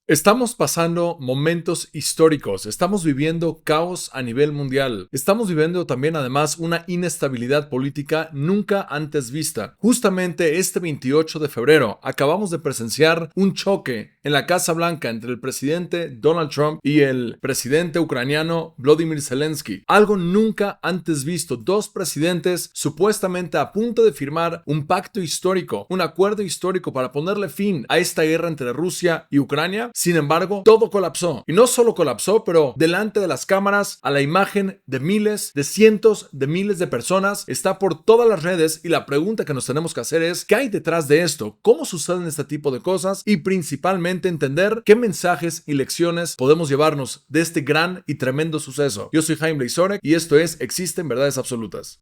Estamos pasando momentos históricos, estamos viviendo caos a nivel mundial, estamos viviendo también además una inestabilidad política nunca antes vista. Justamente este 28 de febrero acabamos de presenciar un choque en la Casa Blanca entre el presidente Donald Trump y el presidente ucraniano Volodymyr Zelensky. Algo nunca antes visto, dos presidentes supuestamente a punto de firmar un pacto histórico, un acuerdo histórico para ponerle fin a esta guerra entre Rusia y Ucrania. Sin embargo, todo colapsó. Y no solo colapsó, pero delante de las cámaras, a la imagen de miles, de cientos de miles de personas, está por todas las redes y la pregunta que nos tenemos que hacer es ¿qué hay detrás de esto? ¿Cómo suceden este tipo de cosas? Y principalmente entender qué mensajes y lecciones podemos llevarnos de este gran y tremendo suceso. Yo soy Jaime Blazorek y esto es Existen Verdades Absolutas.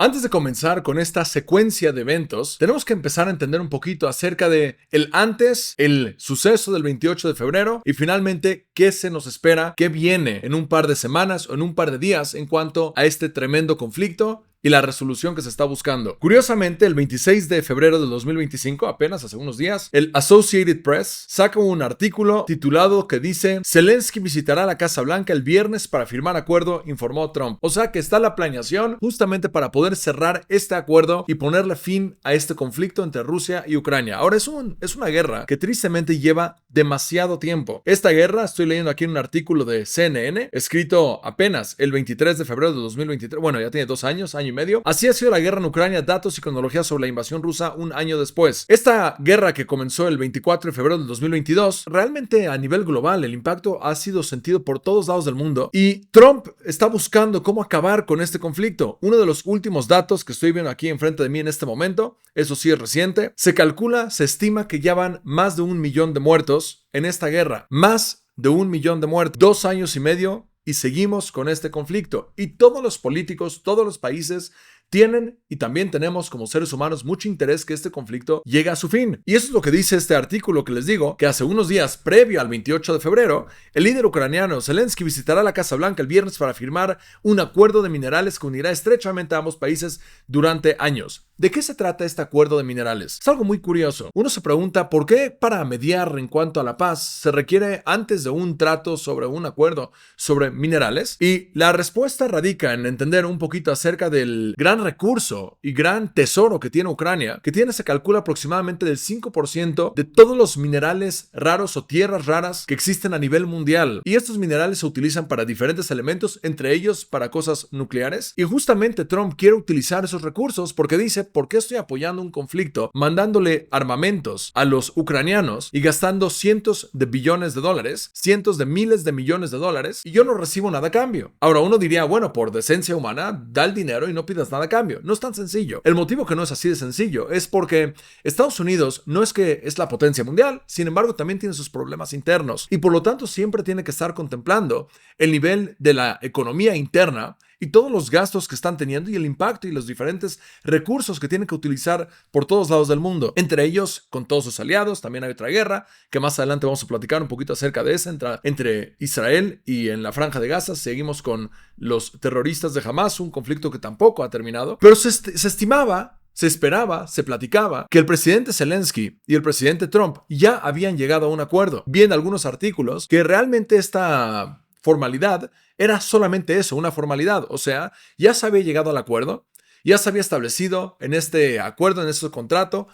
Antes de comenzar con esta secuencia de eventos, tenemos que empezar a entender un poquito acerca de el antes, el suceso del 28 de febrero y finalmente qué se nos espera, qué viene en un par de semanas o en un par de días en cuanto a este tremendo conflicto y la resolución que se está buscando. Curiosamente, el 26 de febrero del 2025, apenas hace unos días, el Associated Press saca un artículo titulado que dice Zelensky visitará la Casa Blanca el viernes para firmar acuerdo, informó Trump. O sea que está la planeación justamente para poder cerrar este acuerdo y ponerle fin a este conflicto entre Rusia y Ucrania. Ahora es una guerra que tristemente lleva demasiado tiempo. Esta guerra, estoy leyendo aquí un artículo de CNN, escrito apenas el 23 de febrero de 2023, bueno, ya tiene 2 años, año y medio. Así ha sido la guerra en Ucrania, datos y cronología sobre la invasión rusa un año después. Esta guerra que comenzó el 24 de febrero del 2022, realmente a nivel global el impacto ha sido sentido por todos lados del mundo y Trump está buscando cómo acabar con este conflicto. Uno de los últimos datos que estoy viendo aquí enfrente de mí en este momento, eso sí es reciente, se estima que ya van más de 1 millón de muertos en esta guerra. Más de 1 millón de muertos. 2 años y medio y seguimos con este conflicto. Y todos los políticos, todos los países tienen y también tenemos como seres humanos mucho interés que este conflicto llegue a su fin. Y eso es lo que dice este artículo que les digo, que hace unos días previo al 28 de febrero, el líder ucraniano Zelensky visitará la Casa Blanca el viernes para firmar un acuerdo de minerales que unirá estrechamente a ambos países durante años. ¿De qué se trata este acuerdo de minerales? Es algo muy curioso. Uno se pregunta por qué para mediar en cuanto a la paz se requiere antes de un trato sobre un acuerdo sobre minerales. Y la respuesta radica en entender un poquito acerca del gran recurso y gran tesoro que tiene Ucrania, se calcula aproximadamente del 5% de todos los minerales raros o tierras raras que existen a nivel mundial. Y estos minerales se utilizan para diferentes elementos, entre ellos para cosas nucleares. Y justamente Trump quiere utilizar esos recursos porque dice, ¿por qué estoy apoyando un conflicto mandándole armamentos a los ucranianos y gastando cientos de billones de dólares, cientos de miles de millones de dólares y yo no recibo nada a cambio? Ahora uno diría, bueno, por decencia humana, da el dinero y no pidas nada a cambio. No es tan sencillo. El motivo que no es así de sencillo es porque Estados Unidos no es que es la potencia mundial, sin embargo también tiene sus problemas internos y por lo tanto siempre tiene que estar contemplando el nivel de la economía interna y todos los gastos que están teniendo y el impacto y los diferentes recursos que tienen que utilizar por todos lados del mundo. Entre ellos, con todos sus aliados, también hay otra guerra, que más adelante vamos a platicar un poquito acerca de esa, entre Israel y en la Franja de Gaza. Seguimos con los terroristas de Hamas, un conflicto que tampoco ha terminado. Pero se estimaba, se esperaba, se platicaba que el presidente Zelensky y el presidente Trump ya habían llegado a un acuerdo. Vi en algunos artículos que realmente esta formalidad era solamente eso, una formalidad. O sea, ya se había llegado al acuerdo, ya se había establecido en este acuerdo, en este contrato,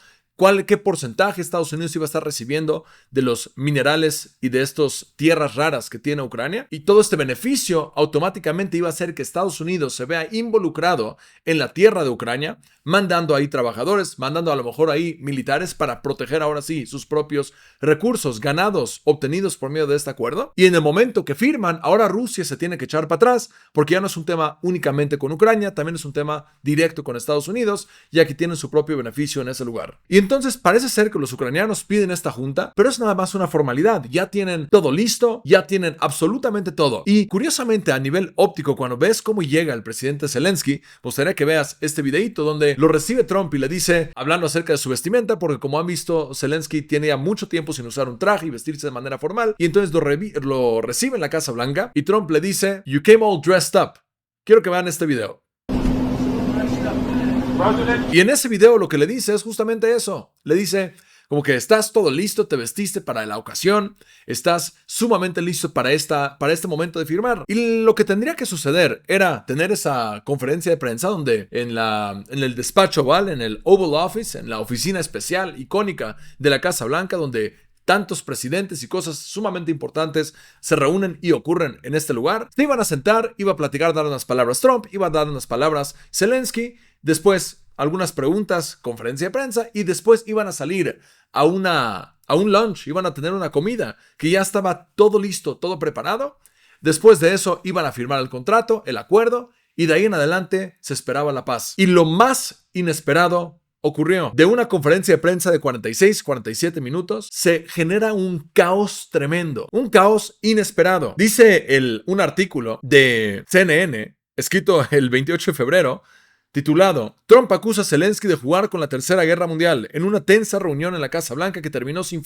qué porcentaje Estados Unidos iba a estar recibiendo de los minerales y de estas tierras raras que tiene Ucrania. Y todo este beneficio automáticamente iba a hacer que Estados Unidos se vea involucrado en la tierra de Ucrania, mandando ahí trabajadores, mandando a lo mejor ahí militares para proteger ahora sí sus propios recursos ganados, obtenidos por medio de este acuerdo. Y en el momento que firman, ahora Rusia se tiene que echar para atrás, porque ya no es un tema únicamente con Ucrania, también es un tema directo con Estados Unidos, ya que tienen su propio beneficio en ese lugar. Y entonces parece ser que los ucranianos piden esta junta, pero es nada más una formalidad. Ya tienen todo listo, ya tienen absolutamente todo. Y curiosamente a nivel óptico, cuando ves cómo llega el presidente Zelensky, me gustaría que veas este videito donde lo recibe Trump y le dice, hablando acerca de su vestimenta, porque como han visto, Zelensky tiene ya mucho tiempo sin usar un traje y vestirse de manera formal, y entonces lo recibe en la Casa Blanca y Trump le dice, "You came all dressed up." Quiero que vean este video. Y en ese video lo que le dice es justamente eso. Le dice como que estás todo listo, te vestiste para la ocasión, estás sumamente listo para este momento de firmar. Y lo que tendría que suceder era tener esa conferencia de prensa donde en el despacho oval, en el Oval Office, en la oficina especial, icónica de la Casa Blanca, donde tantos presidentes y cosas sumamente importantes se reúnen y ocurren en este lugar. Se iban a sentar, iba a platicar, dar unas palabras Trump, iba a dar unas palabras Zelensky, después algunas preguntas, conferencia de prensa, y después iban a salir a un lunch, iban a tener una comida que ya estaba todo listo, todo preparado. Después de eso iban a firmar el contrato, el acuerdo, y de ahí en adelante se esperaba la paz. Y lo más inesperado ocurrió. De una conferencia de prensa de 46-47 minutos se genera un caos tremendo, un caos inesperado. Dice un artículo de CNN, escrito el 28 de febrero, titulado Trump acusa a Zelensky de jugar con la Tercera Guerra Mundial en una tensa reunión en la Casa Blanca que terminó sin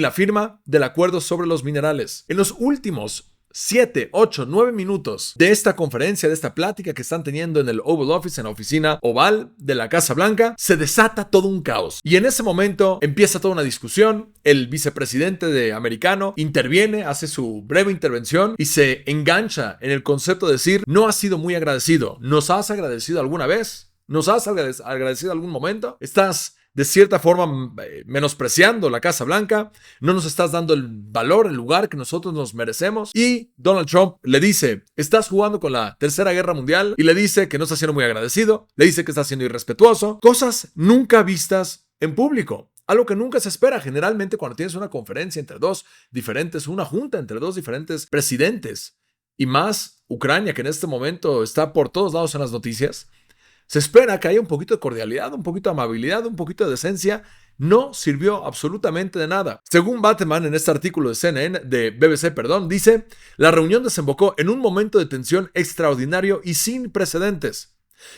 la firma del acuerdo sobre los minerales. En los últimos 7, 8, 9 minutos de esta conferencia, de esta plática que están teniendo en el Oval Office, en la oficina oval de la Casa Blanca, se desata todo un caos. Y en ese momento empieza toda una discusión. El vicepresidente americano interviene, hace su breve intervención y se engancha en el concepto de decir: no has sido muy agradecido. ¿Nos has agradecido alguna vez? ¿Nos has agradecido algún momento? ¿Estás de cierta forma menospreciando la Casa Blanca? ¿No nos estás dando el valor, el lugar que nosotros nos merecemos? Y Donald Trump le dice: estás jugando con la Tercera Guerra Mundial, y le dice que no está siendo muy agradecido, le dice que está siendo irrespetuoso, cosas nunca vistas en público. Algo que nunca se espera generalmente cuando tienes una conferencia entre una junta entre dos diferentes presidentes, y más Ucrania, que en este momento está por todos lados en las noticias. Se espera que haya un poquito de cordialidad, un poquito de amabilidad, un poquito de decencia. No sirvió absolutamente de nada. Según Bateman, en este artículo de BBC, dice: la reunión desembocó en un momento de tensión extraordinario y sin precedentes.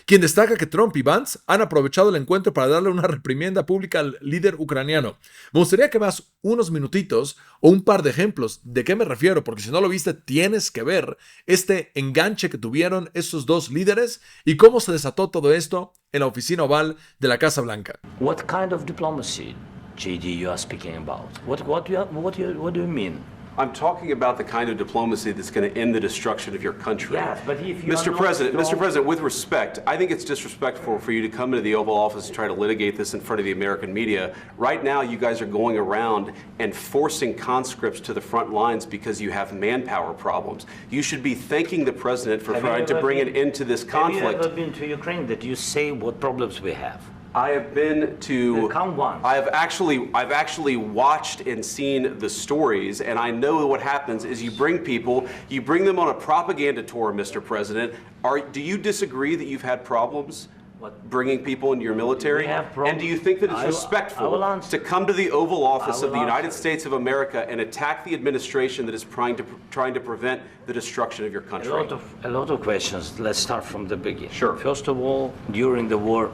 Quien destaca que Trump y Vance han aprovechado el encuentro para darle una reprimenda pública al líder ucraniano. Me gustaría que veas unos minutitos o un par de ejemplos de qué me refiero, porque si no lo viste, tienes que ver este enganche que tuvieron estos dos líderes y cómo se desató todo esto en la oficina oval de la Casa Blanca. What kind of diplomacy, JD, you are speaking about? What do you mean? I'm talking about the kind of diplomacy that's going to end the destruction of your country. Yes, but if you Mr. President, with respect, I think it's disrespectful for you to come into the Oval Office and try to litigate this in front of the American media. Right now, you guys are going around and forcing conscripts to the front lines because you have manpower problems. You should be thanking the president for trying to bring an end to this conflict. Have you ever been to Ukraine that you say what problems we have? I have been to. Come once. I've actually watched and seen the stories, and I know what happens is you bring them on a propaganda tour, Mr. President. Do you disagree that you've had problems bringing people into your military? And do you think that it's respectful to come to the Oval Office of the United States of America and attack the administration that is trying to prevent the destruction of your country? A lot of questions. Let's start from the beginning. Sure. First of all, during the war,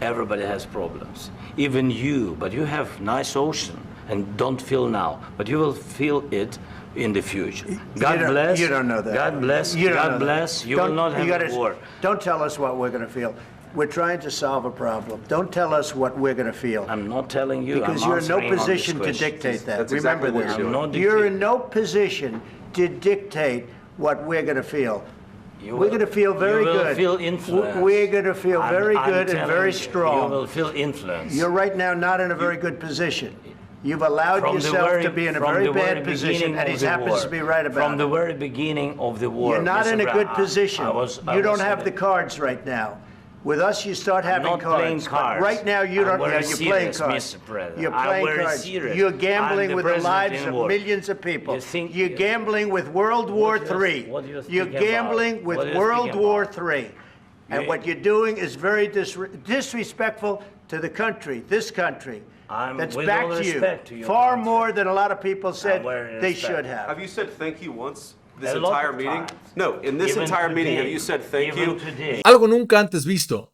everybody has problems, even you, but you have nice ocean and don't feel now, but you will feel it in the future. God bless. You don't know that. God bless. God bless. You will not have a war. Don't tell us what we're going to feel. We're trying to solve a problem. Don't tell us what we're going to feel. I'm not telling you. Because you're in no position to dictate that. That's Remember exactly this. what You're in no position to dictate what we're going to feel. We're going to feel very good. You will feel influence. We're going to feel very good and very strong. You will feel influence. You're right now not in a very good position. You've allowed yourself to be in a very bad position, and he happens to be right about it. From the very beginning of the war. You're not in a good position. You don't have the the cards right now. With us, you start having not cards. playing cards. But right now, you don't. You're playing cards. Mr. President. You're playing cards. Serious. You're gambling I'm the with the president lives in of war. millions of people. You're gambling with World War III. What do you You're think gambling about? with What do you World think War about? III. And what you're doing is very disrespectful to the country, this country. That's with back all to respect to you. your Far country. more than a lot of people said very they respect. should have. Have you said thank you once this A lot entire of meeting? times. No, in this Even entire meeting, today. have you said thank Even you? today. Algo nunca antes visto.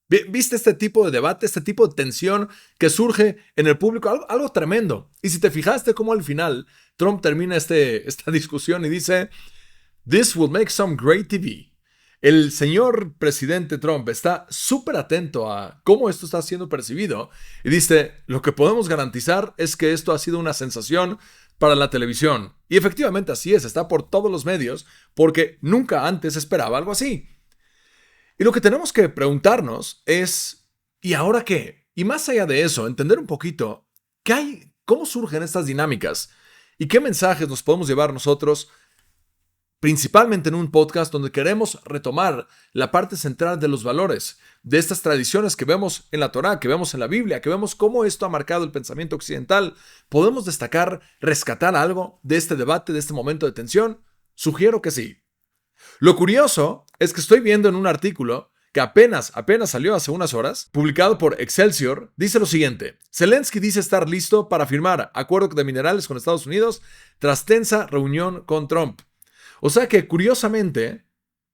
¿Viste este tipo de debate, este tipo de tensión que surge en el público? Algo tremendo. Y si te fijaste cómo al final Trump termina esta discusión y dice: This will make some great TV. El señor presidente Trump está súper atento a cómo esto está siendo percibido y dice, lo que podemos garantizar es que esto ha sido una sensación para la televisión. Y efectivamente así es, está por todos los medios porque nunca antes esperaba algo así. Y lo que tenemos que preguntarnos es, ¿y ahora qué? Y más allá de eso, entender un poquito qué hay, cómo surgen estas dinámicas y qué mensajes nos podemos llevar nosotros, principalmente en un podcast donde queremos retomar la parte central de los valores, de estas tradiciones que vemos en la Torá, que vemos en la Biblia, que vemos cómo esto ha marcado el pensamiento occidental. ¿Podemos destacar, rescatar algo de este debate, de este momento de tensión? Sugiero que sí. Lo curioso es que estoy viendo en un artículo que apenas salió hace unas horas, publicado por Excelsior, dice lo siguiente: Zelensky dice estar listo para firmar acuerdo de minerales con Estados Unidos tras tensa reunión con Trump. O sea que, curiosamente,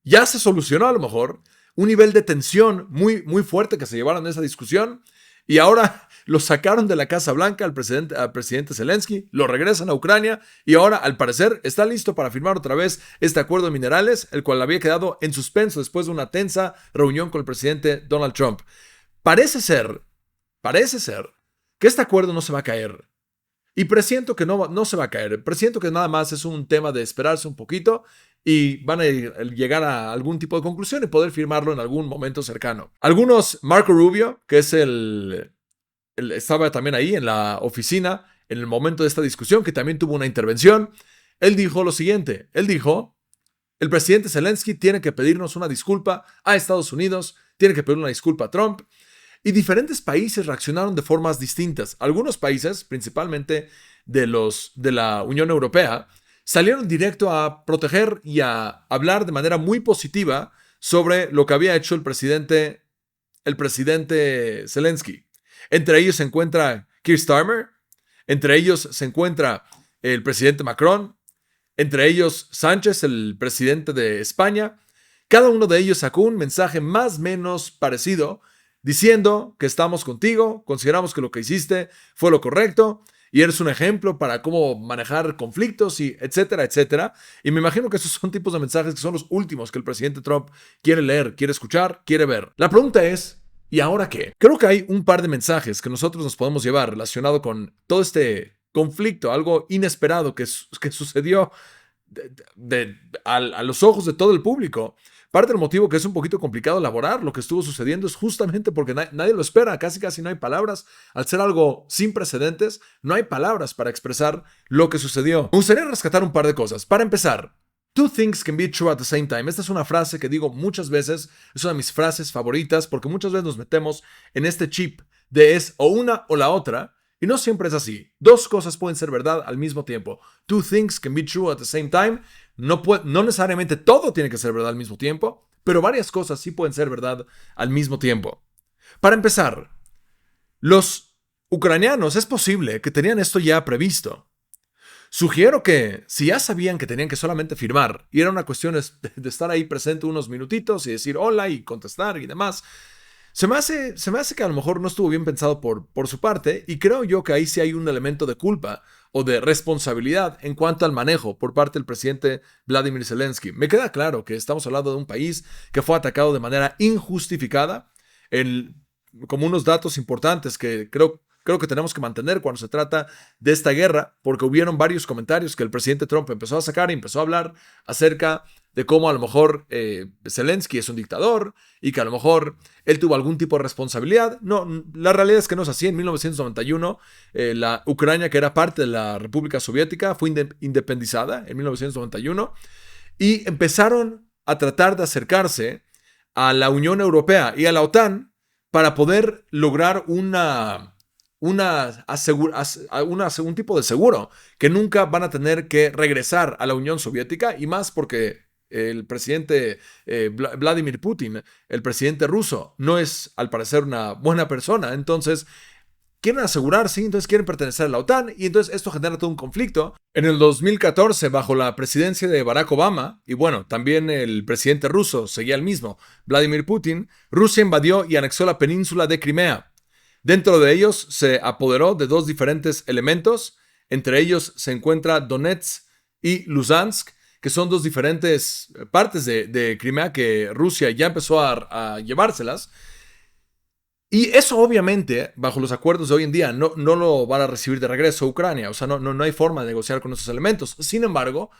ya se solucionó a lo mejor un nivel de tensión muy, muy fuerte que se llevaron en esa discusión y ahora lo sacaron de la Casa Blanca al presidente Zelensky, lo regresan a Ucrania y ahora, al parecer, está listo para firmar otra vez este acuerdo de minerales, el cual había quedado en suspenso después de una tensa reunión con el presidente Donald Trump. Parece ser que este acuerdo no se va a caer. Y presiento que no se va a caer. Presiento que nada más es un tema de esperarse un poquito y van a llegar a algún tipo de conclusión y poder firmarlo en algún momento cercano. Marco Rubio, que es estaba también ahí en la oficina en el momento de esta discusión, que también tuvo una intervención, él dijo lo siguiente. Él dijo, el presidente Zelensky tiene que pedirnos una disculpa a Estados Unidos, tiene que pedir una disculpa a Trump. Y diferentes países reaccionaron de formas distintas. Algunos países, principalmente de la Unión Europea, salieron directo a proteger y a hablar de manera muy positiva sobre lo que había hecho el presidente Zelensky. Entre ellos se encuentra Keir Starmer, entre ellos se encuentra el presidente Macron, entre ellos Sánchez, el presidente de España. Cada uno de ellos sacó un mensaje más o menos parecido, diciendo que estamos contigo, consideramos que lo que hiciste fue lo correcto y eres un ejemplo para cómo manejar conflictos y etcétera, etcétera. Y me imagino que esos son tipos de mensajes que son los últimos que el presidente Trump quiere leer, quiere escuchar, quiere ver. La pregunta es, ¿y ahora qué? Creo que hay un par de mensajes que nosotros nos podemos llevar relacionado con todo este conflicto, algo inesperado que sucedió a los ojos de todo el público. Parte del motivo que es un poquito complicado elaborar lo que estuvo sucediendo es justamente porque nadie lo espera, casi no hay palabras. Al ser algo sin precedentes, no hay palabras para expresar lo que sucedió. Me gustaría rescatar un par de cosas. Para empezar, two things can be true at the same time. Esta es una frase que digo muchas veces, es una de mis frases favoritas porque muchas veces nos metemos en este chip de es o una o la otra. Y no siempre es así. Dos cosas pueden ser verdad al mismo tiempo. Two things can be true at the same time. No necesariamente todo tiene que ser verdad al mismo tiempo, pero varias cosas sí pueden ser verdad al mismo tiempo. Para empezar, los ucranianos es posible que tenían esto ya previsto. Sugiero que si ya sabían que tenían que solamente firmar y era una cuestión de estar ahí presente unos minutitos y decir hola y contestar y demás, se me hace que a lo mejor no estuvo bien pensado por su parte y creo yo que ahí sí hay un elemento de culpa o de responsabilidad en cuanto al manejo por parte del presidente Vladimir Zelensky. Me queda claro que estamos hablando de un país que fue atacado de manera injustificada, como unos datos importantes que creo que tenemos que mantener cuando se trata de esta guerra, porque hubieron varios comentarios que el presidente Trump empezó a sacar y empezó a hablar acerca de cómo a lo mejor Zelensky es un dictador y que a lo mejor él tuvo algún tipo de responsabilidad. No, la realidad es que no es así. En 1991, la Ucrania, que era parte de la República Soviética, fue independizada en 1991 y empezaron a tratar de acercarse a la Unión Europea y a la OTAN para poder lograr un tipo de seguro que nunca van a tener que regresar a la Unión Soviética y más porque el presidente Vladimir Putin, el presidente ruso, no es al parecer una buena persona. Entonces quieren asegurarse, entonces quieren pertenecer a la OTAN y entonces esto genera todo un conflicto. En el 2014, bajo la presidencia de Barack Obama, y bueno, también el presidente ruso seguía el mismo, Vladimir Putin, Rusia invadió y anexó la península de Crimea. Dentro de ellos se apoderó de dos diferentes elementos, entre ellos se encuentra Donetsk y Luhansk, que son dos diferentes partes de Crimea que Rusia ya empezó a llevárselas. Y eso obviamente, bajo los acuerdos de hoy en día, no lo van a recibir de regreso a Ucrania. O sea, no hay forma de negociar con esos elementos. Sin embargo,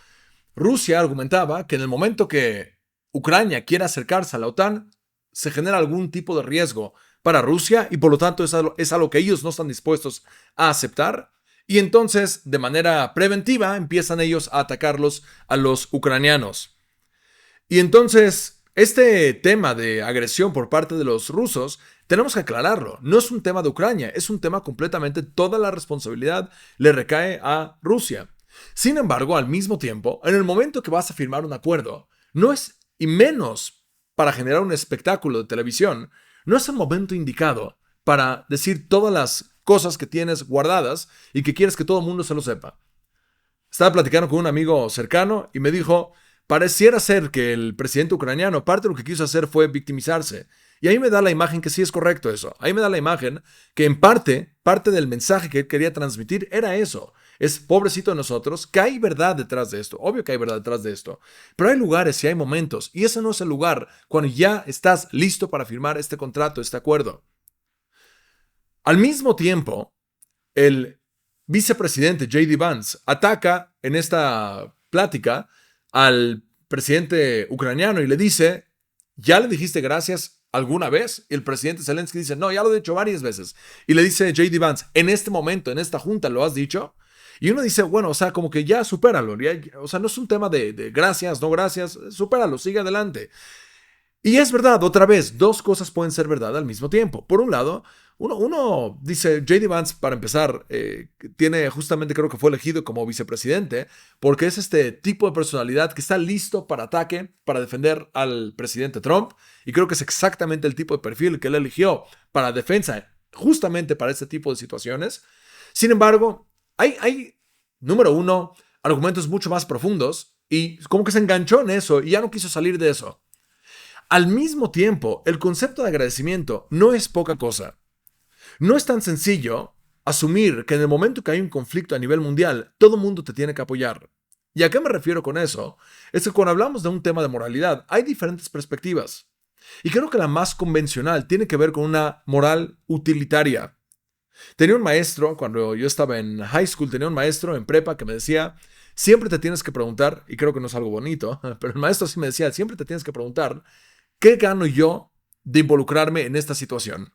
Rusia argumentaba que en el momento que Ucrania quiera acercarse a la OTAN, se genera algún tipo de riesgo para Rusia y por lo tanto es algo que ellos no están dispuestos a aceptar. Y entonces, de manera preventiva, empiezan ellos a atacarlos a los ucranianos. Y entonces, este tema de agresión por parte de los rusos, tenemos que aclararlo. No es un tema de Ucrania, es un tema completamente, toda la responsabilidad le recae a Rusia. Sin embargo, al mismo tiempo, en el momento que vas a firmar un acuerdo, no es, y menos para generar un espectáculo de televisión, no es el momento indicado para decir todas las cosas que tienes guardadas y que quieres que todo el mundo se lo sepa. Estaba platicando con un amigo cercano y me dijo, pareciera ser que el presidente ucraniano, parte de lo que quiso hacer fue victimizarse. Y ahí me da la imagen que sí es correcto eso. Ahí me da la imagen que en parte del mensaje que él quería transmitir era eso. Es pobrecito de nosotros, que hay verdad detrás de esto. Obvio que hay verdad detrás de esto. Pero hay lugares y hay momentos. Y ese no es el lugar cuando ya estás listo para firmar este contrato, este acuerdo. Al mismo tiempo, el vicepresidente J.D. Vance ataca en esta plática al presidente ucraniano y le dice, ¿ya le dijiste gracias alguna vez? Y el presidente Zelensky dice, no, ya lo he dicho varias veces. Y le dice J.D. Vance, en este momento, en esta junta, ¿lo has dicho? Y uno dice, bueno, o sea, como que ya supéralo. O sea, no es un tema de gracias, no gracias, supéralo, sigue adelante. Y es verdad, otra vez, dos cosas pueden ser verdad al mismo tiempo. Por un lado, uno dice, J.D. Vance, para empezar, tiene justamente, creo que fue elegido como vicepresidente, porque es este tipo de personalidad que está listo para ataque, para defender al presidente Trump, y creo que es exactamente el tipo de perfil que él eligió para defensa, justamente para este tipo de situaciones. Sin embargo, hay, número uno, argumentos mucho más profundos, y como que se enganchó en eso, y ya no quiso salir de eso. Al mismo tiempo, el concepto de agradecimiento no es poca cosa. No es tan sencillo asumir que en el momento que hay un conflicto a nivel mundial, todo el mundo te tiene que apoyar. ¿Y a qué me refiero con eso? Es que cuando hablamos de un tema de moralidad, hay diferentes perspectivas. Y creo que la más convencional tiene que ver con una moral utilitaria. Tenía un maestro, cuando yo estaba en high school, tenía un maestro en prepa que me decía, siempre te tienes que preguntar, y creo que no es algo bonito, pero el maestro sí me decía, siempre te tienes que preguntar, ¿qué gano yo de involucrarme en esta situación?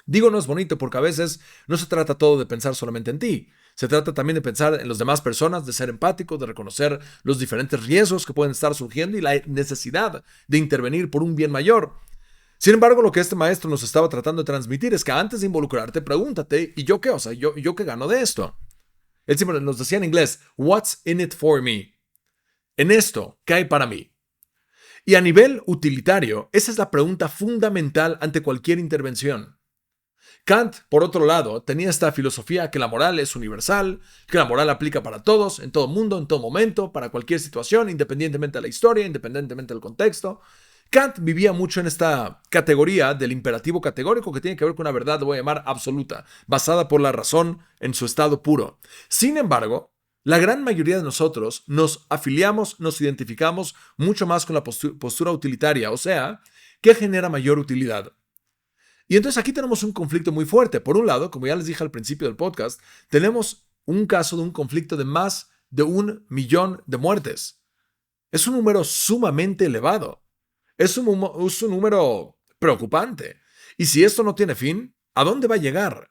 Digo no es bonito porque a veces no se trata todo de pensar solamente en ti. Se trata también de pensar en las demás personas, de ser empático, de reconocer los diferentes riesgos que pueden estar surgiendo y la necesidad de intervenir por un bien mayor. Sin embargo, lo que este maestro nos estaba tratando de transmitir es que antes de involucrarte, pregúntate, ¿y yo qué? O sea, ¿yo qué gano de esto? Él siempre nos decía en inglés, what's in it for me? En esto, ¿qué hay para mí? Y a nivel utilitario, esa es la pregunta fundamental ante cualquier intervención. Kant, por otro lado, tenía esta filosofía que la moral es universal, que la moral aplica para todos, en todo mundo, en todo momento, para cualquier situación, independientemente de la historia, independientemente del contexto. Kant vivía mucho en esta categoría del imperativo categórico que tiene que ver con una verdad, lo voy a llamar absoluta, basada por la razón en su estado puro. Sin embargo, la gran mayoría de nosotros nos afiliamos, nos identificamos mucho más con la postura utilitaria, o sea, ¿qué genera mayor utilidad? Y entonces aquí tenemos un conflicto muy fuerte. Por un lado, como ya les dije al principio del podcast, tenemos un caso de un conflicto de más de 1 millón de muertes. Es un número sumamente elevado. Es un número preocupante. Y si esto no tiene fin, ¿a dónde va a llegar?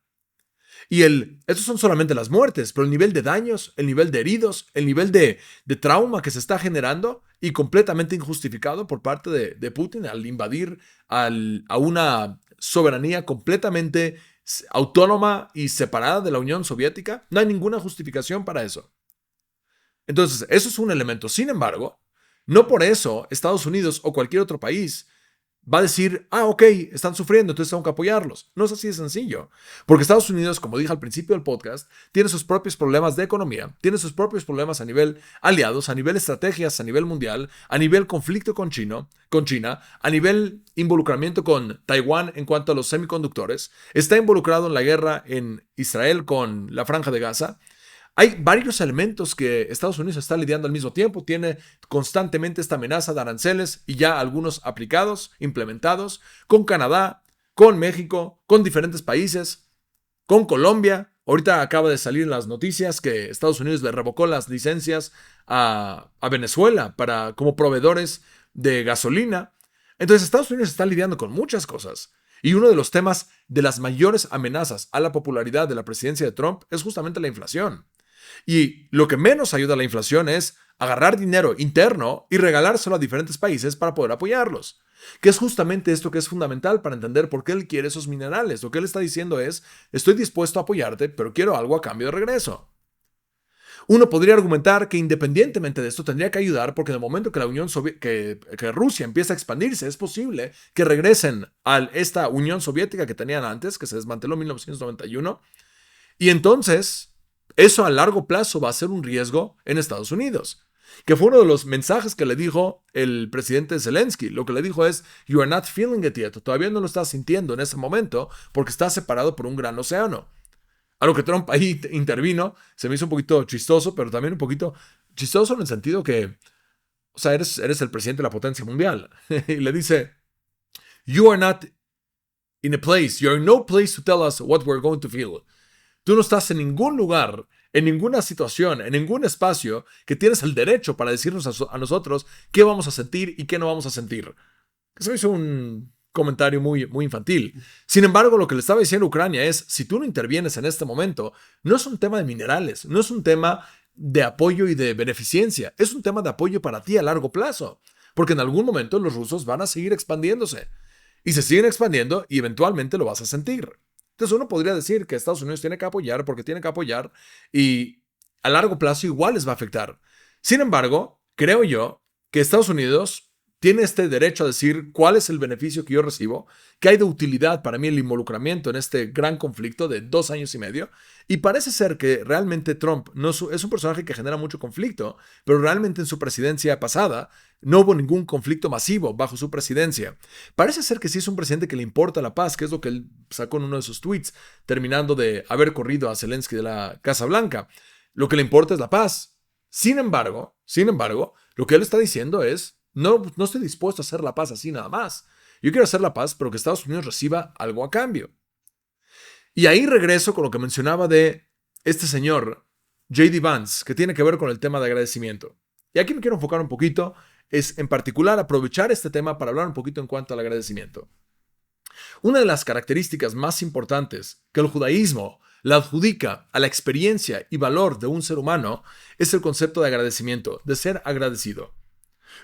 Y estos son solamente las muertes, pero el nivel de daños, el nivel de heridos, el nivel de trauma que se está generando y completamente injustificado por parte de Putin al invadir a una soberanía completamente autónoma y separada de la Unión Soviética, no hay ninguna justificación para eso. Entonces, eso es un elemento. Sin embargo, no por eso Estados Unidos o cualquier otro país va a decir, ok, están sufriendo, entonces tengo que apoyarlos. No es así de sencillo. Porque Estados Unidos, como dije al principio del podcast, tiene sus propios problemas de economía, tiene sus propios problemas a nivel aliados, a nivel estrategias, a nivel mundial, a nivel conflicto con China, a nivel involucramiento con Taiwán en cuanto a los semiconductores, está involucrado en la guerra en Israel con la Franja de Gaza, Hay varios elementos que Estados Unidos está lidiando al mismo tiempo. Tiene constantemente esta amenaza de aranceles y ya algunos aplicados, implementados, con Canadá, con México, con diferentes países, con Colombia. Ahorita acaba de salir las noticias que Estados Unidos le revocó las licencias a Venezuela como proveedores de gasolina. Entonces Estados Unidos está lidiando con muchas cosas. Y uno de los temas de las mayores amenazas a la popularidad de la presidencia de Trump es justamente la inflación. Y lo que menos ayuda a la inflación es agarrar dinero interno y regalárselo a diferentes países para poder apoyarlos. Que es justamente esto que es fundamental para entender por qué él quiere esos minerales. Lo que él está diciendo es, estoy dispuesto a apoyarte, pero quiero algo a cambio de regreso. Uno podría argumentar que independientemente de esto tendría que ayudar porque en el momento que que Rusia empieza a expandirse es posible que regresen a esta Unión Soviética que tenían antes, que se desmanteló en 1991, y entonces eso a largo plazo va a ser un riesgo en Estados Unidos. Que fue uno de los mensajes que le dijo el presidente Zelensky. Lo que le dijo es, you are not feeling it yet. Todavía no lo estás sintiendo en ese momento porque estás separado por un gran océano. A lo que Trump ahí intervino, se me hizo un poquito chistoso, pero también un poquito chistoso en el sentido que, o sea, eres el presidente de la potencia mundial. Y le dice, you are not in a place, you are in no place to tell us what we're going to feel. Tú no estás en ningún lugar, en ninguna situación, en ningún espacio que tienes el derecho para decirnos a nosotros qué vamos a sentir y qué no vamos a sentir. Eso hizo un comentario muy, muy infantil. Sin embargo, lo que le estaba diciendo Ucrania es, si tú no intervienes en este momento, no es un tema de minerales, no es un tema de apoyo y de beneficencia, es un tema de apoyo para ti a largo plazo, porque en algún momento los rusos van a seguir expandiéndose y se siguen expandiendo y eventualmente lo vas a sentir. Entonces uno podría decir que Estados Unidos tiene que apoyar porque tiene que apoyar y a largo plazo igual les va a afectar. Sin embargo, creo yo que Estados Unidos tiene este derecho a decir cuál es el beneficio que yo recibo, qué hay de utilidad para mí el involucramiento en este gran conflicto de 2 años y medio. Y parece ser que realmente Trump no es un personaje que genera mucho conflicto, pero realmente en su presidencia pasada no hubo ningún conflicto masivo bajo su presidencia. Parece ser que sí es un presidente que le importa la paz, que es lo que él sacó en uno de sus tweets, terminando de haber corrido a Zelensky de la Casa Blanca. Lo que le importa es la paz. Sin embargo, lo que él está diciendo es, no estoy dispuesto a hacer la paz así nada más. Yo quiero hacer la paz, pero que Estados Unidos reciba algo a cambio. Y ahí regreso con lo que mencionaba de este señor, J.D. Vance, que tiene que ver con el tema de agradecimiento. Y aquí me quiero enfocar un poquito, es en particular aprovechar este tema para hablar un poquito en cuanto al agradecimiento. Una de las características más importantes que el judaísmo la adjudica a la experiencia y valor de un ser humano es el concepto de agradecimiento, de ser agradecido.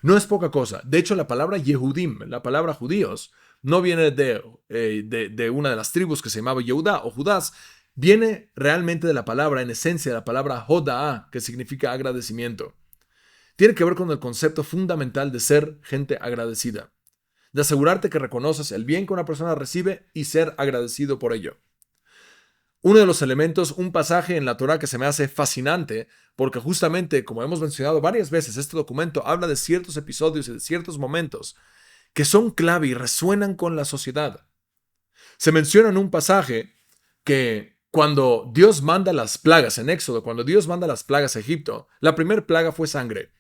No es poca cosa. De hecho, la palabra Yehudim, la palabra judíos, no viene de una de las tribus que se llamaba Yehudá o Judás. Viene realmente de la palabra, en esencia, de la palabra Hoda'a, que significa agradecimiento. Tiene que ver con el concepto fundamental de ser gente agradecida. De asegurarte que reconoces el bien que una persona recibe y ser agradecido por ello. Uno de los elementos, un pasaje en la Torá que se me hace fascinante, porque justamente, como hemos mencionado varias veces, este documento habla de ciertos episodios y de ciertos momentos que son clave y resuenan con la sociedad. Se menciona en un pasaje que cuando Dios manda las plagas en Éxodo, cuando Dios manda las plagas a Egipto, la primera plaga fue sangre.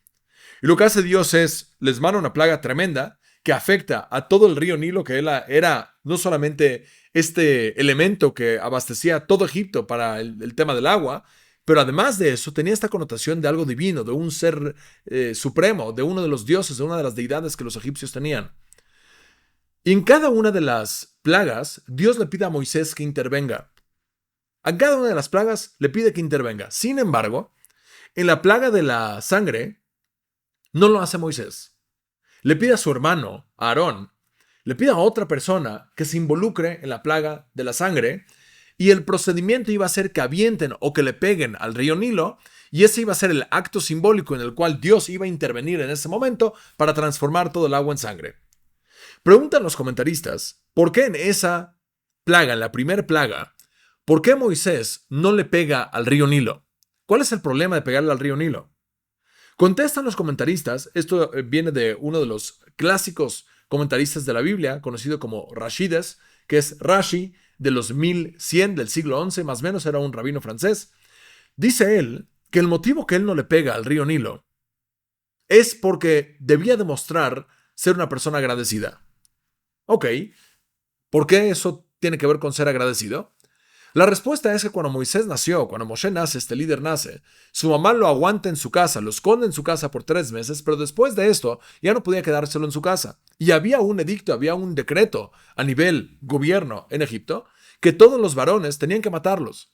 Y lo que hace Dios es, les manda una plaga tremenda que afecta a todo el río Nilo, que era no solamente este elemento que abastecía todo Egipto para el tema del agua, pero además de eso tenía esta connotación de algo divino, de un ser supremo, de uno de los dioses, de una de las deidades que los egipcios tenían. Y en cada una de las plagas, Dios le pide a Moisés que intervenga. A cada una de las plagas le pide que intervenga. Sin embargo, en la plaga de la sangre, no lo hace Moisés. Le pide a su hermano, a Aarón, le pide a otra persona que se involucre en la plaga de la sangre, y el procedimiento iba a ser que avienten o que le peguen al río Nilo, y ese iba a ser el acto simbólico en el cual Dios iba a intervenir en ese momento para transformar todo el agua en sangre. Preguntan los comentaristas, ¿por qué en esa plaga, en la primera plaga, por qué Moisés no le pega al río Nilo? ¿Cuál es el problema de pegarle al río Nilo? Contestan los comentaristas, esto viene de uno de los clásicos comentaristas de la Biblia, conocido como Rashides, que es Rashi, de los 1100 del siglo XI, más o menos era un rabino francés. Dice él que el motivo que él no le pega al río Nilo es porque debía demostrar ser una persona agradecida. Ok, ¿por qué eso tiene que ver con ser agradecido? La respuesta es que cuando Moisés nació, cuando Moshe nace, este líder nace, su mamá lo aguanta en su casa, lo esconde en su casa por 3 meses, pero después de esto ya no podía quedárselo en su casa. Y había un edicto, había un decreto a nivel gobierno en Egipto que todos los varones tenían que matarlos.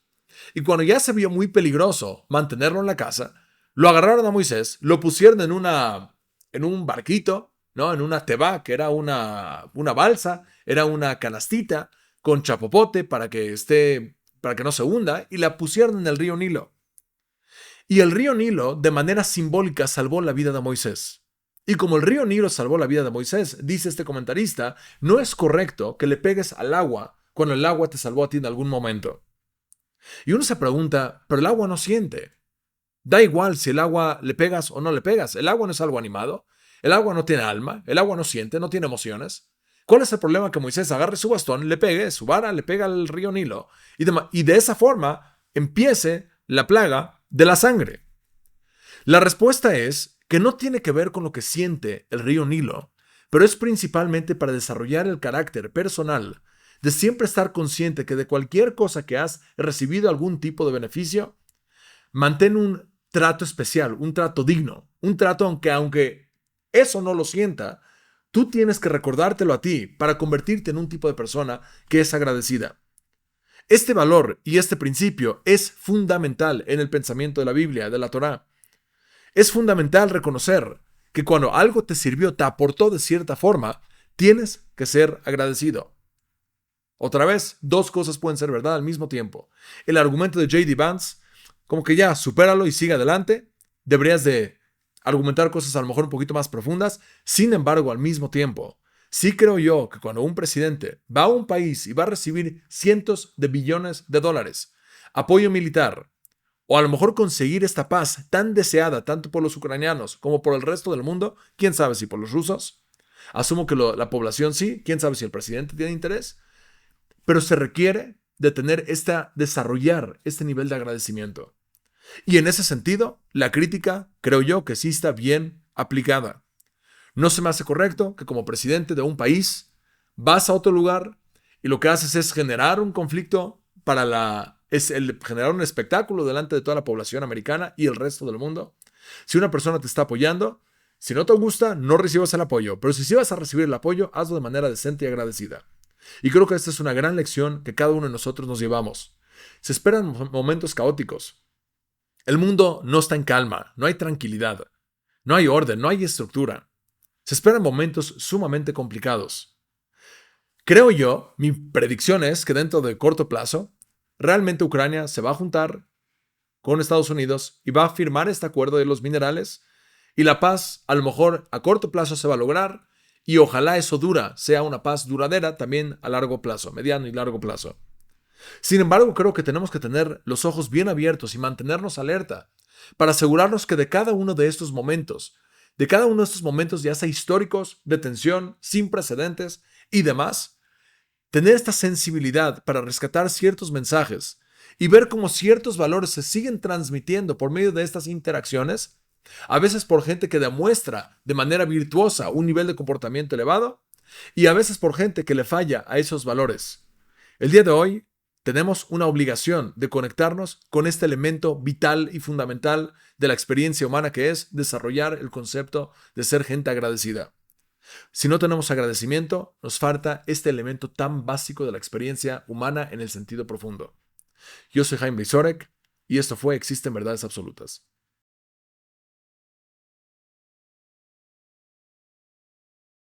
Y cuando ya se vio muy peligroso mantenerlo en la casa, lo agarraron a Moisés, lo pusieron en un barquito, ¿no? En una teba, que era una balsa, era una canastita con chapopote para que no se hunda, y la pusieron en el río Nilo. Y el río Nilo, de manera simbólica, salvó la vida de Moisés. Y como el río Nilo salvó la vida de Moisés, dice este comentarista, no es correcto que le pegues al agua cuando el agua te salvó a ti en algún momento. Y uno se pregunta, pero el agua no siente. Da igual si el agua le pegas o no le pegas. El agua no es algo animado. El agua no tiene alma. El agua no siente, no tiene emociones. ¿Cuál es el problema? Que Moisés agarre su bastón, le pegue, su vara le pega al río Nilo. Y de esa forma empiece la plaga de la sangre. La respuesta es que no tiene que ver con lo que siente el río Nilo, pero es principalmente para desarrollar el carácter personal de siempre estar consciente que de cualquier cosa que has recibido algún tipo de beneficio, mantén un trato especial, un trato digno, un trato aunque eso no lo sienta, tú tienes que recordártelo a ti para convertirte en un tipo de persona que es agradecida. Este valor y este principio es fundamental en el pensamiento de la Biblia, de la Torá. Es fundamental reconocer que cuando algo te sirvió, te aportó de cierta forma, tienes que ser agradecido. Otra vez, 2 cosas pueden ser verdad al mismo tiempo. El argumento de J.D. Vance, como que ya, supéralo y sigue adelante. Deberías de argumentar cosas a lo mejor un poquito más profundas. Sin embargo, al mismo tiempo, sí creo yo que cuando un presidente va a un país y va a recibir cientos de billones de dólares, apoyo militar, o a lo mejor conseguir esta paz tan deseada tanto por los ucranianos como por el resto del mundo, quién sabe si por los rusos, asumo que la población sí, quién sabe si el presidente tiene interés, pero se requiere de desarrollar este nivel de agradecimiento. Y en ese sentido, la crítica creo yo que sí está bien aplicada. No se me hace correcto que como presidente de un país vas a otro lugar y lo que haces es generar un conflicto generar un espectáculo delante de toda la población americana y el resto del mundo. Si una persona te está apoyando, si no te gusta, no recibas el apoyo, pero si sí vas a recibir el apoyo, hazlo de manera decente y agradecida. Y creo que esta es una gran lección que cada uno de nosotros nos llevamos. Se esperan momentos caóticos. El mundo no está en calma, no hay tranquilidad, no hay orden, no hay estructura. Se esperan momentos sumamente complicados. Creo yo, mi predicción es que dentro de corto plazo, realmente Ucrania se va a juntar con Estados Unidos y va a firmar este acuerdo de los minerales y la paz a lo mejor a corto plazo se va a lograr y ojalá eso sea una paz duradera también a largo plazo, mediano y largo plazo. Sin embargo, creo que tenemos que tener los ojos bien abiertos y mantenernos alerta para asegurarnos que de cada uno de estos momentos ya sea históricos, de tensión, sin precedentes y demás, tener esta sensibilidad para rescatar ciertos mensajes y ver cómo ciertos valores se siguen transmitiendo por medio de estas interacciones, a veces por gente que demuestra de manera virtuosa un nivel de comportamiento elevado y a veces por gente que le falla a esos valores. El día de hoy tenemos una obligación de conectarnos con este elemento vital y fundamental de la experiencia humana que es desarrollar el concepto de ser gente agradecida. Si no tenemos agradecimiento, nos falta este elemento tan básico de la experiencia humana en el sentido profundo. Yo soy Jaime Lisorek y esto fue Existen Verdades Absolutas.